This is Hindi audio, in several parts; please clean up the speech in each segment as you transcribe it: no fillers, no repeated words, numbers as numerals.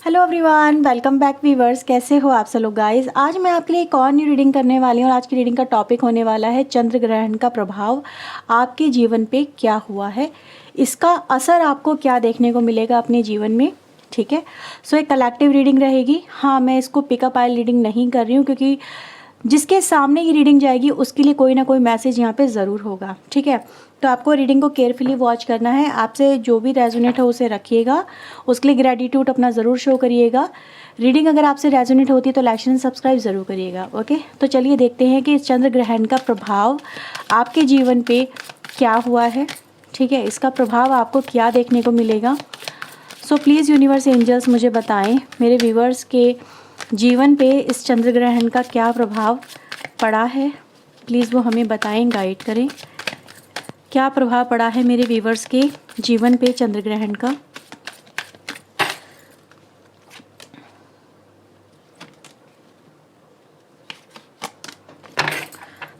Hello everyone, welcome back viewers. कैसे हो आप सब लोग गाइस। आज मैं आपके लिए एक और न्यू रीडिंग करने वाली हूँ और आज की रीडिंग का टॉपिक होने वाला है चंद्र ग्रहण का प्रभाव आपके जीवन पे क्या हुआ है, इसका असर आपको क्या देखने को मिलेगा अपने जीवन में। ठीक है, सो एक कलेक्टिव रीडिंग रहेगी। हाँ, मैं इसको पिकअप आइल रीडिंग नहीं कर रही हूँ क्योंकि जिसके सामने ये रीडिंग जाएगी उसके लिए कोई ना कोई मैसेज यहाँ पे ज़रूर होगा। ठीक है, तो आपको रीडिंग को केयरफुली वॉच करना है। आपसे जो भी रेजोनेट हो उसे रखिएगा, उसके लिए ग्रेटिट्यूड अपना ज़रूर शो करिएगा। रीडिंग अगर आपसे रेजोनेट होती है तो लाइक एंड सब्सक्राइब ज़रूर करिएगा। ओके, तो चलिए देखते हैं कि इस चंद्र ग्रहण का प्रभाव आपके जीवन पे क्या हुआ है। ठीक है, इसका प्रभाव आपको क्या देखने को मिलेगा। सो प्लीज़ यूनिवर्स एंजल्स मुझे बताएं मेरे व्यूवर्स के जीवन पे इस चंद्र ग्रहण का क्या प्रभाव पड़ा है। प्लीज़ वो हमें बताएं, गाइड करें क्या प्रभाव पड़ा है मेरे व्यूवर्स के जीवन पे चंद्र ग्रहण का।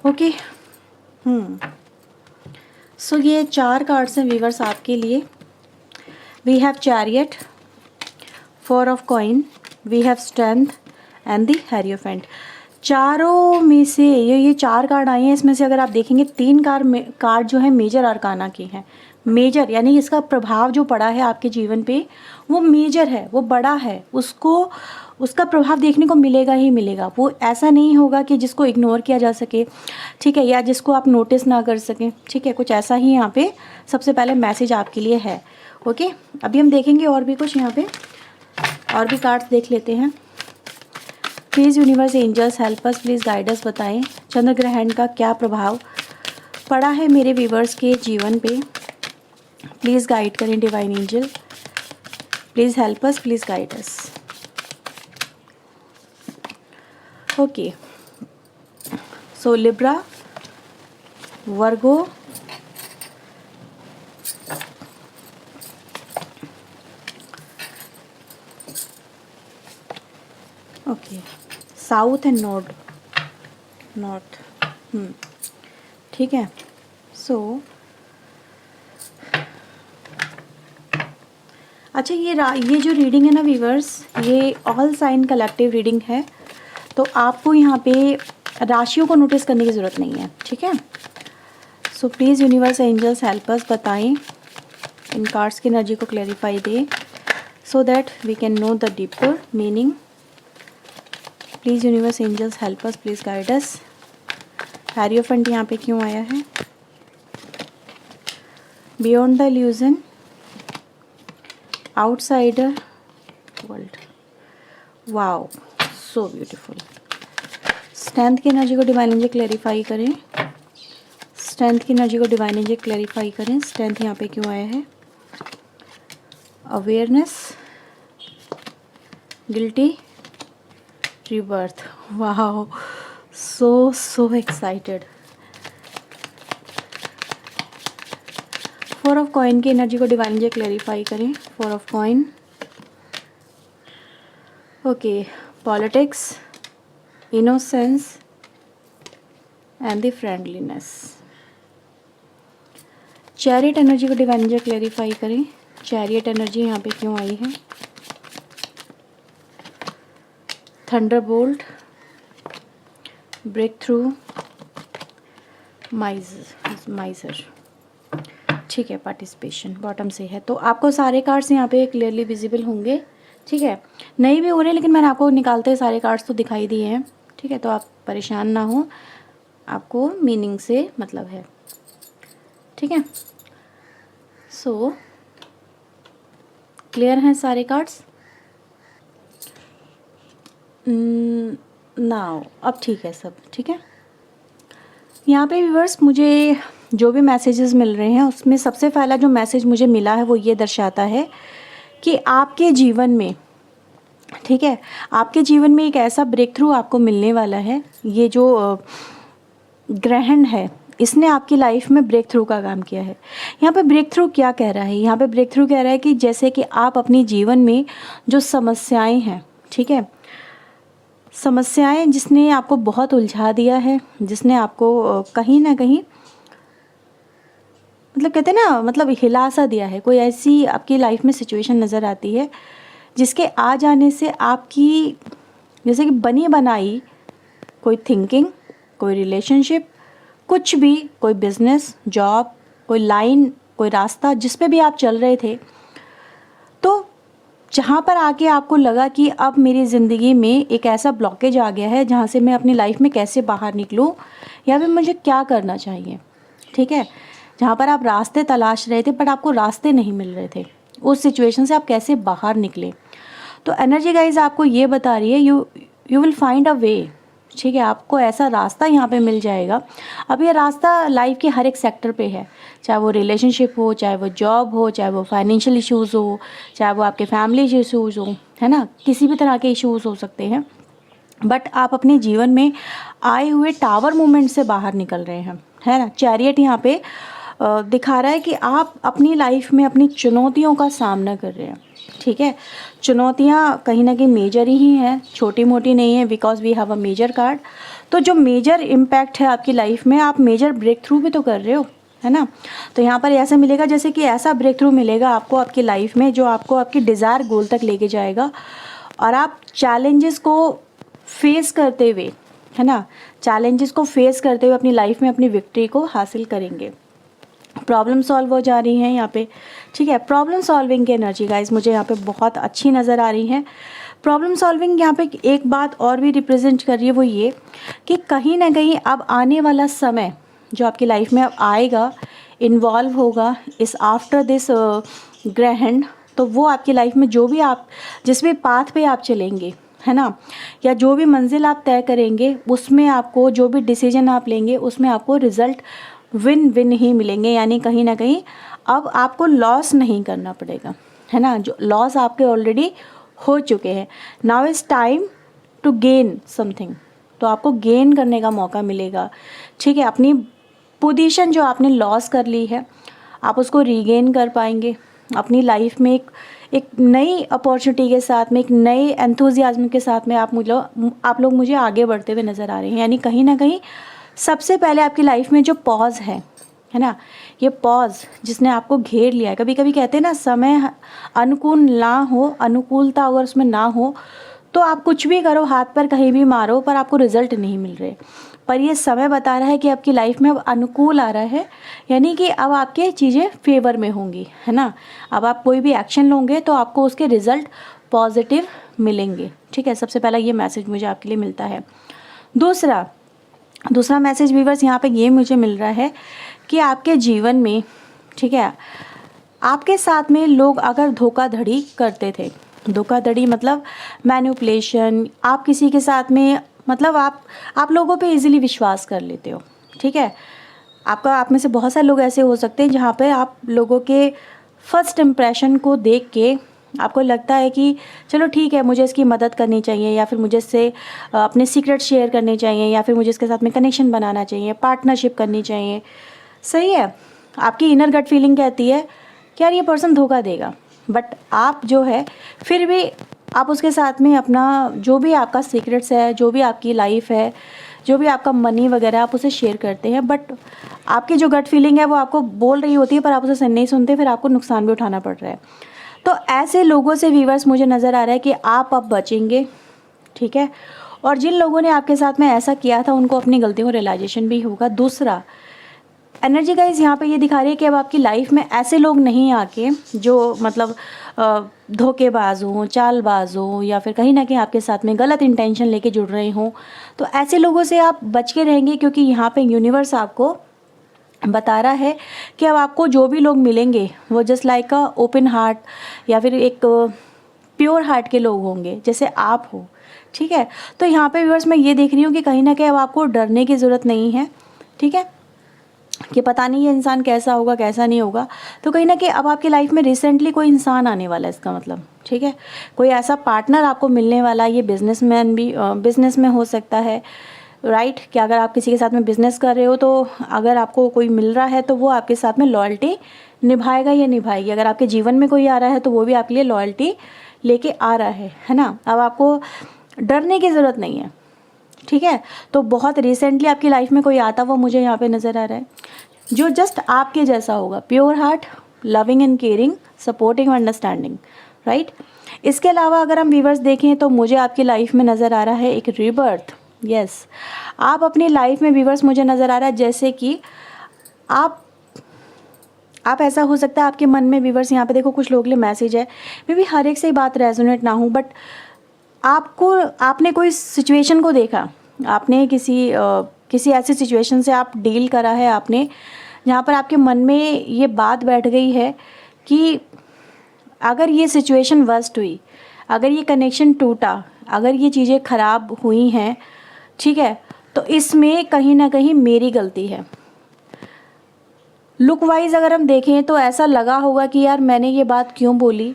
ओके, सो ये 4 कार्ड्स हैं व्यूवर्स आपके लिए। We have chariot, 4 of coin, we have strength and the hierophant. चारों में से ये 4 कार्ड आए हैं। इसमें से अगर आप देखेंगे 3 कार्ड जो है मेजर अरकाना के हैं। मेजर यानी इसका प्रभाव जो पड़ा है आपके जीवन पे वो मेजर है, वो बड़ा है, उसका प्रभाव देखने को मिलेगा ही मिलेगा। वो ऐसा नहीं होगा कि जिसको इग्नोर किया जा सके, ठीक है, या जिसको आप नोटिस ना कर सकें। ठीक है, कुछ ऐसा ही यहाँ पे सबसे पहले मैसेज आपके लिए है। ओके, अभी हम देखेंगे और भी कुछ यहाँ पे, और भी कार्ड्स देख लेते हैं। Please universe angels help us, please guide us, बताएं चंद्र ग्रहण का क्या प्रभाव पड़ा है मेरे व्यूवर्स के जीवन पे। प्लीज़ गाइड करें divine angel, please help us, please guide us. Okay, so Libra, Virgo, okay, south and north. ठीक है, सो अच्छा, ये जो रीडिंग है ना व्यूवर्स, ये ऑल साइन कलेक्टिव रीडिंग है, तो आपको यहाँ पे राशियों को नोटिस करने की ज़रूरत नहीं है। ठीक है, so please universe angels help us, बताएं इन कार्ड्स की एनर्जी को क्लैरिफाई दे so that we can know the deeper meaning. Please universe angels help us, please guide us. Hierophant यहाँ पे क्यों आया है? Beyond the illusion, outsider, world. Wow, so beautiful. Strength की एनर्जी को डिवाइन एनर्जी क्लैरिफाई करें। स्ट्रेंथ की एनर्जी को डिवाइन एनर्जी क्लैरिफाई करें। स्ट्रेंथ यहाँ पे क्यों आया है? Awareness, guilty, rebirth. Wow, so excited. 4 of coin की एनर्जी को डिवाइन एनर्जी क्लैरिफाई करें। 4 of coin. Okay, politics, innocence and the friendliness. Chariot energy को डिवाइन एनर्जी क्लैरिफाई करें। चैरियट एनर्जी यहाँ पे क्यों आई है? Thunderbolt, break through, miser. ठीक है, पार्टिसिपेशन बॉटम से है, तो आपको सारे कार्ड्स यहाँ पे क्लियरली विजिबल होंगे। ठीक है, नहीं भी हो रहे लेकिन मैंने आपको निकालते सारे कार्ड्स तो दिखाई दिए हैं। ठीक है, तो आप परेशान ना हो, आपको मीनिंग से मतलब है। ठीक है, सो क्लियर हैं सारे कार्ड्स नाउ? अब ठीक है सब। ठीक है, यहाँ पे व्यूअर्स मुझे जो भी मैसेजेस मिल रहे हैं उसमें सबसे पहला जो मैसेज मुझे मिला है वो ये दर्शाता है कि आपके जीवन में, ठीक है, आपके जीवन में एक ऐसा ब्रेक थ्रू आपको मिलने वाला है। ये जो ग्रहण है इसने आपकी लाइफ में ब्रेक थ्रू का काम किया है। यहाँ पे ब्रेक थ्रू क्या कह रहा है? यहाँ पे ब्रेक थ्रू कह रहा है कि जैसे कि आप अपने जीवन में जो समस्याएं हैं, ठीक है, समस्याएं जिसने आपको बहुत उलझा दिया है, जिसने आपको कहीं ना कहीं मतलब कहते हैं ना, मतलब हिला सा दिया है, कोई ऐसी आपकी लाइफ में सिचुएशन नज़र आती है जिसके आ जाने से आपकी जैसे कि बनी बनाई कोई थिंकिंग, कोई रिलेशनशिप, कुछ भी, कोई बिजनेस, जॉब, कोई लाइन, कोई रास्ता, जिस पे भी आप चल रहे थे, तो जहाँ पर आके आपको लगा कि अब मेरी ज़िंदगी में एक ऐसा ब्लॉकेज आ गया है जहाँ से मैं अपनी लाइफ में कैसे बाहर निकलूँ या फिर मुझे क्या करना चाहिए, ठीक है। जहाँ पर आप रास्ते तलाश रहे थे बट आपको रास्ते नहीं मिल रहे थे, उस सिचुएशन से आप कैसे बाहर निकले। तो एनर्जी गाइज आपको ये बता रही है यू विल फाइंड अ वे, ठीक है। आपको ऐसा रास्ता यहाँ पे मिल जाएगा। अब ये रास्ता लाइफ के हर एक सेक्टर पे है, चाहे वो रिलेशनशिप हो, चाहे वो जॉब हो, चाहे वो फाइनेंशियल इश्यूज़ हो, चाहे वो आपके फैमिली इश्यूज़ हो, है ना, किसी भी तरह के इश्यूज़ हो सकते हैं। बट आप अपने जीवन में आए हुए टावर मूवमेंट से बाहर निकल रहे हैं, है ना। चैरियट यहाँ पे दिखा रहा है कि आप अपनी लाइफ में अपनी चुनौतियों का सामना कर रहे हैं, ठीक है। चुनौतियाँ कहीं ना कहीं मेजर ही हैं, छोटी मोटी नहीं है, because we have a major card. तो जो मेजर इम्पैक्ट है आपकी लाइफ में, आप मेजर ब्रेक थ्रू भी तो कर रहे हो, है ना। तो यहाँ पर ऐसा मिलेगा जैसे कि ऐसा ब्रेक थ्रू मिलेगा आपको आपकी लाइफ में जो आपको आपकी डिज़ायर गोल तक लेके जाएगा, और आप चैलेंजेस को फेस करते हुए, है ना, चैलेंजेस को फेस करते हुए अपनी लाइफ में अपनी विक्ट्री को हासिल करेंगे। प्रॉब्लम सॉल्व हो जा रही हैं यहाँ पे, ठीक है। प्रॉब्लम सॉल्विंग की एनर्जी गाइस मुझे यहाँ पे बहुत अच्छी नज़र आ रही है। प्रॉब्लम सॉल्विंग यहाँ पे एक बात और भी रिप्रेजेंट कर रही है, वो ये कि कहीं ना कहीं अब आने वाला समय जो आपकी लाइफ में अब आएगा, इन्वॉल्व होगा इस आफ्टर दिस ग्रहण, तो वो आपकी लाइफ में जो भी आप जिस भी पाथ पे आप चलेंगे, है ना, या जो भी मंजिल आप तय करेंगे, उसमें आपको जो भी डिसीजन आप लेंगे उसमें आपको रिजल्ट विन विन ही मिलेंगे। यानी कहीं ना कहीं अब आपको लॉस नहीं करना पड़ेगा, है ना। जो लॉस आपके ऑलरेडी हो चुके हैं, now is time to gain something, तो आपको गेन करने का मौका मिलेगा, ठीक है। अपनी पोजीशन जो आपने लॉस कर ली है आप उसको रीगेन कर पाएंगे अपनी लाइफ में, एक नई अपॉर्चुनिटी के साथ में, एक नए एंथुजियाज्म के साथ में आप लोग मुझे आगे बढ़ते हुए नज़र आ रहे हैं। यानी कहीं ना कहीं सबसे पहले आपकी लाइफ में जो पॉज है ना, ये पॉज जिसने आपको घेर लिया है। कभी कभी कहते हैं ना, समय अनुकूल ना हो, अनुकूलता अगर उसमें ना हो तो आप कुछ भी करो, हाथ पर कहीं भी मारो, पर आपको रिजल्ट नहीं मिल रहे। पर ये समय बता रहा है कि आपकी लाइफ में अब अनुकूल आ रहा है, यानी कि अब आपके चीज़ें फेवर में होंगी, है ना। अब आप कोई भी एक्शन लोगे तो आपको उसके रिजल्ट पॉजिटिव मिलेंगे, ठीक है। सबसे पहला ये मैसेज मुझे आपके लिए मिलता है। दूसरा मैसेज व्यूअर्स यहाँ पे ये मुझे मिल रहा है कि आपके जीवन में, ठीक है, आपके साथ में लोग अगर धोखाधड़ी करते थे, धोखाधड़ी मतलब मैनिपुलेशन, आप किसी के साथ में मतलब आप लोगों पे इजीली विश्वास कर लेते हो, ठीक है। आप में से बहुत सारे लोग ऐसे हो सकते हैं जहाँ पे आप लोगों के फर्स्ट इम्प्रेशन को देख के आपको लगता है कि चलो ठीक है, मुझे इसकी मदद करनी चाहिए, या फिर मुझे इससे अपने सीक्रेट शेयर करने चाहिए, या फिर मुझे इसके साथ में कनेक्शन बनाना चाहिए, पार्टनरशिप करनी चाहिए। सही है, आपकी इनर गट फीलिंग कहती है कि यार ये पर्सन धोखा देगा, बट आप जो है फिर भी आप उसके साथ में अपना जो भी आपका सीक्रेट्स है, जो भी आपकी लाइफ है, जो भी आपका मनी वगैरह, आप उसे शेयर करते हैं। बट आपकी जो गट फीलिंग है वो आपको बोल रही होती है, पर आप उसे नहीं सुनते, फिर आपको नुकसान भी उठाना पड़ रहा है। तो ऐसे लोगों से व्यूअर्स मुझे नज़र आ रहा है कि आप अब बचेंगे, ठीक है। और जिन लोगों ने आपके साथ में ऐसा किया था उनको अपनी गलतियों का रियलाइजेशन भी होगा। दूसरा एनर्जी गाइज यहाँ पे ये दिखा रही है कि अब आपकी लाइफ में ऐसे लोग नहीं आके जो मतलब धोखेबाज हों, चालबाज हों, या फिर कहीं ना कहीं आपके साथ में गलत इंटेंशन लेके जुड़ रहे हों। तो ऐसे लोगों से आप बच के रहेंगे, क्योंकि यहाँ पे यूनिवर्स आपको बता रहा है कि अब आपको जो भी लोग मिलेंगे वो just like a open heart, या फिर एक प्योर हार्ट के लोग होंगे जैसे आप हो, ठीक है। तो यहाँ पे व्यूअर्स मैं ये देख रही हूँ कि कहीं ना कहीं अब आपको डरने की ज़रूरत नहीं है, ठीक है, कि पता नहीं ये इंसान कैसा होगा कैसा नहीं होगा। तो कहीं ना कहीं अब आपकी लाइफ में रिसेंटली कोई इंसान आने वाला है, इसका मतलब, ठीक है, कोई ऐसा पार्टनर आपको मिलने वाला है। ये बिजनेसमैन भी बिजनेस में हो सकता है, राइट, कि अगर आप किसी के साथ में बिजनेस कर रहे हो तो अगर आपको कोई मिल रहा है तो वो आपके साथ में लॉयल्टी निभाएगा या निभाएगी। अगर आपके जीवन में कोई आ रहा है तो वो भी आपके लिए लॉयल्टी लेके आ रहा है ना। अब आपको डरने की ज़रूरत नहीं है, ठीक है। तो बहुत रिसेंटली आपकी लाइफ में कोई आता हुआ मुझे यहाँ पे नज़र आ रहा है, जो जस्ट आपके जैसा होगा, pure heart, loving and caring, supporting, understanding, right. इसके अलावा अगर हम व्यूअर्स देखें तो मुझे आपकी लाइफ में नज़र आ रहा है एक रीबर्थ। यस, आप अपनी लाइफ में व्यूअर्स मुझे नज़र आ रहा है जैसे कि आप ऐसा हो सकता है आपके मन में व्यूअर्स, यहाँ पे देखो कुछ लोगों के लिए मैसेज है, मे बी हर एक से ही बात रेजोनेट ना हो, बट आपने कोई सिचुएशन को देखा, आपने किसी ऐसी सिचुएशन से आप डील करा है आपने, जहाँ पर आपके मन में ये बात बैठ गई है कि अगर ये सिचुएशन वर्स्ट हुई, अगर ये कनेक्शन टूटा, अगर ये चीज़ें ख़राब हुई हैं, ठीक है, तो इसमें कहीं ना कहीं मेरी गलती है। लुक वाइज अगर हम देखें तो ऐसा लगा होगा कि यार मैंने ये बात क्यों बोली,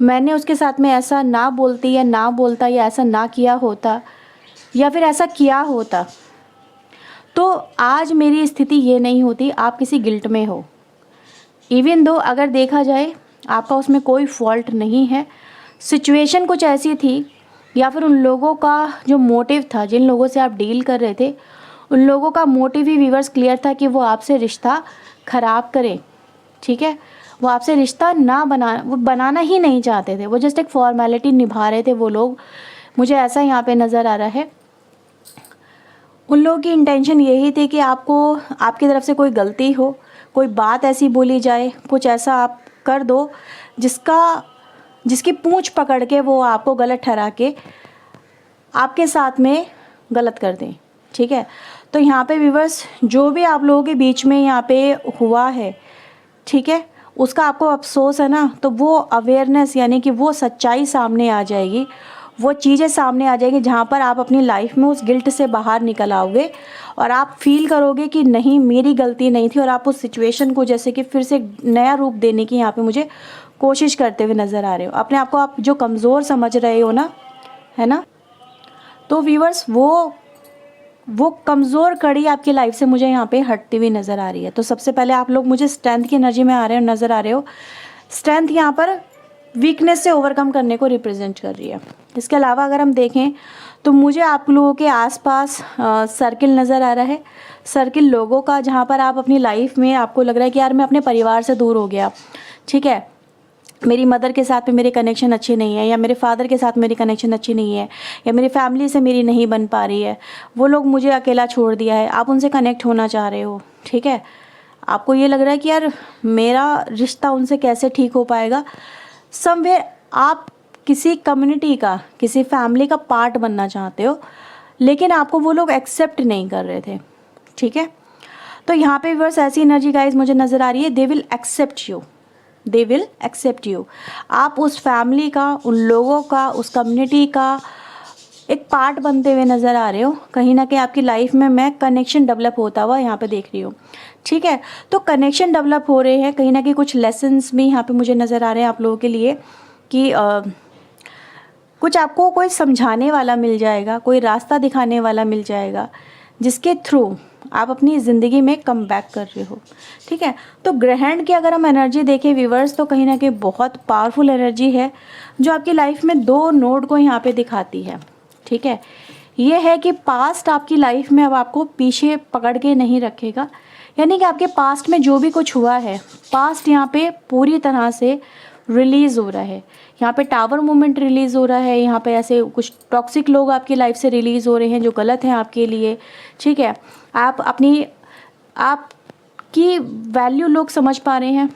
मैंने उसके साथ में ऐसा ना बोलती या ना बोलता या ऐसा ना किया होता या फिर ऐसा किया होता तो आज मेरी स्थिति ये नहीं होती। आप किसी गिल्ट में हो, इवन दो अगर देखा जाए आपका उसमें कोई फॉल्ट नहीं है, सिचुएशन कुछ ऐसी थी या फिर उन लोगों का जो मोटिव था, जिन लोगों से आप डील कर रहे थे, उन लोगों का मोटिव ही व्यूअर्स क्लियर था कि वो आपसे रिश्ता ख़राब करें, ठीक है, वो आपसे रिश्ता वो बनाना ही नहीं चाहते थे, वो जस्ट एक फॉर्मेलिटी निभा रहे थे वो लोग। मुझे ऐसा यहाँ पे नज़र आ रहा है उन लोगों की इंटेंशन यही थी कि आपकी तरफ से कोई गलती हो, कोई बात ऐसी बोली जाए, कुछ ऐसा आप कर दो जिसकी पूंछ पकड़ के वो आपको गलत ठहरा के आपके साथ में गलत कर दें, ठीक है। तो यहाँ पे व्यूअर्स जो भी आप लोगों के बीच में यहाँ पे हुआ है, ठीक है, उसका आपको अफसोस है ना, तो वो अवेयरनेस यानी कि वो सच्चाई सामने आ जाएगी, वो चीज़ें सामने आ जाएगी जहाँ पर आप अपनी लाइफ में उस गिल्ट से बाहर निकल आओगे और आप फील करोगे कि नहीं मेरी गलती नहीं थी, और आप उस सिचुएशन को जैसे कि फिर से नया रूप देने की यहाँ पे मुझे कोशिश करते हुए नज़र आ रहे हो। अपने आप को आप जो कमज़ोर समझ रहे हो ना, है ना, तो व्यूअर्स वो कमज़ोर कड़ी आपकी लाइफ से मुझे यहाँ पे हटती हुई नज़र आ रही है। तो सबसे पहले आप लोग मुझे स्ट्रेंथ की एनर्जी में आ रहे हो, नज़र आ रहे हो। स्ट्रेंथ यहाँ पर वीकनेस से ओवरकम करने को रिप्रेजेंट कर रही है। इसके अलावा अगर हम देखें तो मुझे आप लोगों के आसपास सर्किल नज़र आ रहा है, सर्किल लोगों का, जहाँ पर आप अपनी लाइफ में आपको लग रहा है कि यार मैं अपने परिवार से दूर हो गया, ठीक है, मेरी मदर के साथ में मेरे कनेक्शन अच्छे नहीं है, या मेरे फादर के साथ मेरी कनेक्शन अच्छी नहीं है, या मेरी फैमिली से मेरी नहीं बन पा रही है, वो लोग मुझे अकेला छोड़ दिया है, आप उनसे कनेक्ट होना चाह रहे हो, ठीक है, आपको ये लग रहा है कि यार मेरा रिश्ता उनसे कैसे ठीक हो पाएगा। समवेयर आप किसी कम्युनिटी का, किसी फैमिली का पार्ट बनना चाहते हो, लेकिन आपको वो लोग एक्सेप्ट नहीं कर रहे थे, ठीक है। तो यहाँ पे बस ऐसी एनर्जी गाइज मुझे नज़र आ रही है, they will accept you, they will accept you. आप उस फैमिली का, उन लोगों का, उस कम्युनिटी का एक पार्ट बनते हुए नज़र आ रहे हो। कहीं ना कहीं आपकी लाइफ में मैं कनेक्शन डेवलप होता हुआ यहाँ पे देख रही हूँ, ठीक है। तो कनेक्शन डेवलप हो रहे हैं, कहीं ना कहीं कुछ लेसन्स भी यहाँ पे मुझे नज़र आ रहे हैं आप लोगों के लिए कि कुछ आपको कोई समझाने वाला मिल जाएगा, कोई रास्ता दिखाने वाला मिल जाएगा, जिसके थ्रू आप अपनी ज़िंदगी में कम बैक कर रहे हो, ठीक है। तो ग्रहण की अगर हम एनर्जी देखें व्यूअर्स, तो कहीं ना कहीं बहुत पावरफुल एनर्जी है जो आपकी लाइफ में दो नोड को यहाँ पे दिखाती है, ठीक है। ये है कि पास्ट आपकी लाइफ में अब आपको पीछे पकड़ के नहीं रखेगा, यानी कि आपके पास्ट में जो भी कुछ हुआ है, पास्ट यहाँ पे पूरी तरह से रिलीज़ हो रहा है। यहाँ पे टावर मूवमेंट रिलीज़ हो रहा है, यहाँ पे ऐसे कुछ टॉक्सिक लोग आपकी लाइफ से रिलीज़ हो रहे हैं जो गलत हैं आपके लिए, ठीक है। आपकी वैल्यू लोग समझ पा रहे हैं,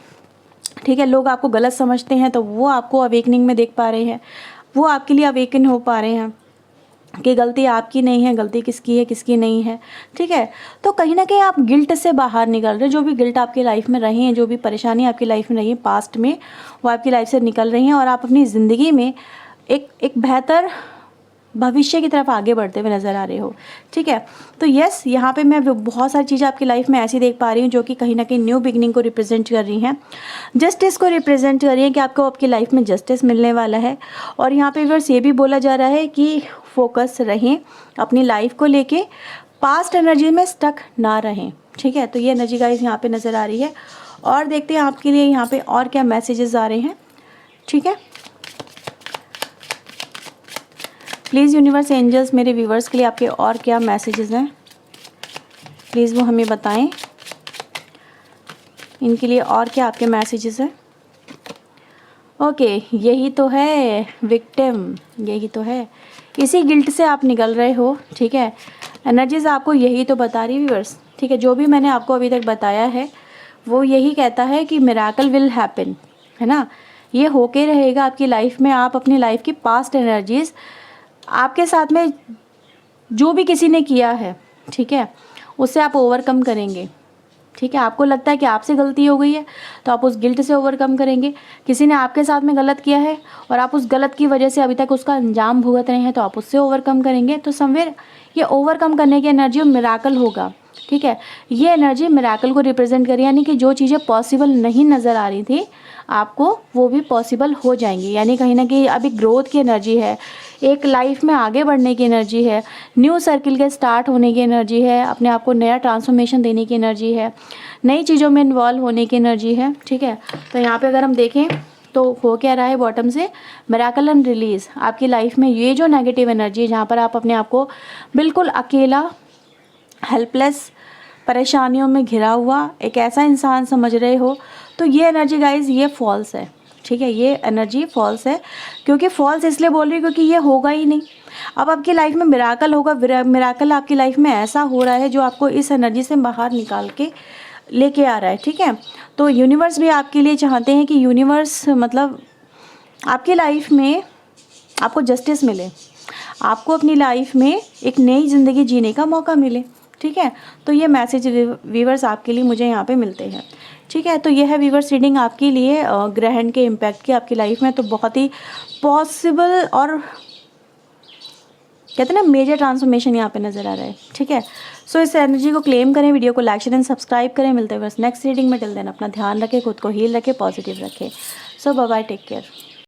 ठीक है। लोग आपको गलत समझते हैं तो वो आपको अवेकनिंग में देख पा रहे हैं, वो आपके लिए अवेकन हो पा रहे हैं कि गलती आपकी नहीं है, गलती किसकी है किसकी नहीं है, ठीक है। तो कहीं ना कहीं आप गिल्ट से बाहर निकल रहे हैं, जो भी गिल्ट आपकी लाइफ में रही हैं, जो भी परेशानी आपकी लाइफ में रही है पास्ट में, वो आपकी लाइफ से निकल रही हैं और आप अपनी ज़िंदगी में एक बेहतर भविष्य की तरफ आगे बढ़ते हुए नज़र आ रहे हो, ठीक है। तो यस, यहाँ पे मैं बहुत सारी चीज़ें आपकी लाइफ में ऐसी देख पा रही हूँ जो कि कहीं ना कहीं न्यू बिगनिंग को रिप्रेजेंट कर रही हैं, जस्टिस को रिप्रेजेंट कर रही हैं कि आपको आपकी लाइफ में जस्टिस मिलने वाला है। और यहाँ पे बस ये भी बोला जा रहा है कि फोकस रहें अपनी लाइफ को लेके, पास्ट एनर्जी में स्टक ना रहें, ठीक है। तो ये एनर्जी गाइस यहाँ पे नज़र आ रही है और देखते हैं आपके लिए यहाँ पे और क्या मैसेजेस आ रहे हैं, ठीक है। प्लीज़ यूनिवर्स एंजल्स मेरे व्यूवर्स के लिए आपके और क्या मैसेजेस हैं, प्लीज़ वो हमें बताएं, इनके लिए और क्या आपके मैसेजेस हैं। ओके, यही तो है विक्टिम, यही तो है, इसी गिल्ट से आप निकल रहे हो। ठीक है, एनर्जीज आपको यही तो बता रही व्यूअर्स। ठीक है, जो भी मैंने आपको अभी तक बताया है वो यही कहता है कि मिरेकल विल हैपन, है ना, ये होके रहेगा आपकी लाइफ में। आप अपनी लाइफ की पास्ट एनर्जीज आपके साथ में जो भी किसी ने किया है, ठीक है, उससे आप ओवरकम करेंगे। ठीक है, आपको लगता है कि आपसे गलती हो गई है तो आप उस गिल्ट से ओवरकम करेंगे। किसी ने आपके साथ में गलत किया है और आप उस गलत की वजह से अभी तक उसका अंजाम भुगत रहे हैं तो आप उससे ओवरकम करेंगे। तो समवेयर ये ओवरकम करने की एनर्जी मिरेकल होगा। ठीक है, ये एनर्जी मिरेकल को रिप्रेजेंट करी, यानी कि जो चीज़ें पॉसिबल नहीं नज़र आ रही थी आपको वो भी पॉसिबल हो जाएंगी। यानी कहीं ना कहीं अभी ग्रोथ की एनर्जी है, एक लाइफ में आगे बढ़ने की एनर्जी है, न्यू सर्किल के स्टार्ट होने की एनर्जी है, अपने आप को नया ट्रांसफॉर्मेशन देने की एनर्जी है, नई चीज़ों में इन्वॉल्व होने की एनर्जी है। ठीक है, तो यहाँ पे अगर हम देखें तो हो क्या रहा है बॉटम से, मिरेकल एंड रिलीज। आपकी लाइफ में ये जो नेगेटिव एनर्जी है जहाँ पर आप अपने आप को बिल्कुल अकेला, हेल्पलेस, परेशानियों में घिरा हुआ एक ऐसा इंसान समझ रहे हो, तो ये एनर्जी गाइज ये फॉल्स है। ठीक है, ये एनर्जी फॉल्स है। क्योंकि फॉल्स इसलिए बोल रही हूँ क्योंकि ये होगा ही नहीं। अब आपकी लाइफ में मिरेकल होगा, मिरेकल आपकी लाइफ में ऐसा हो रहा है जो आपको इस एनर्जी से बाहर निकाल के लेके आ रहा है। ठीक है, तो यूनिवर्स भी आपके लिए चाहते हैं कि यूनिवर्स मतलब आपकी लाइफ में आपको जस्टिस मिले, आपको अपनी लाइफ में एक नई ज़िंदगी जीने का मौका मिले। ठीक है, तो ये मैसेज व्यूअर्स आपके लिए मुझे यहाँ पे मिलते हैं। ठीक है, तो ये है व्यूअर्स रीडिंग आपके लिए ग्रहण के इम्पैक्ट की आपकी लाइफ में। तो बहुत ही पॉसिबल और कहते हैं ना मेजर ट्रांसफॉर्मेशन यहाँ पे नज़र आ रहा है। ठीक है, सो इस एनर्जी को क्लेम करें, वीडियो को लाइक शेयर एंड सब्सक्राइब करें। मिलते हैं बस नेक्स्ट रीडिंग में। टिल देन अपना ध्यान रखें, खुद को हील रखें, पॉजिटिव रखें। सो बाय बाय, टेक केयर।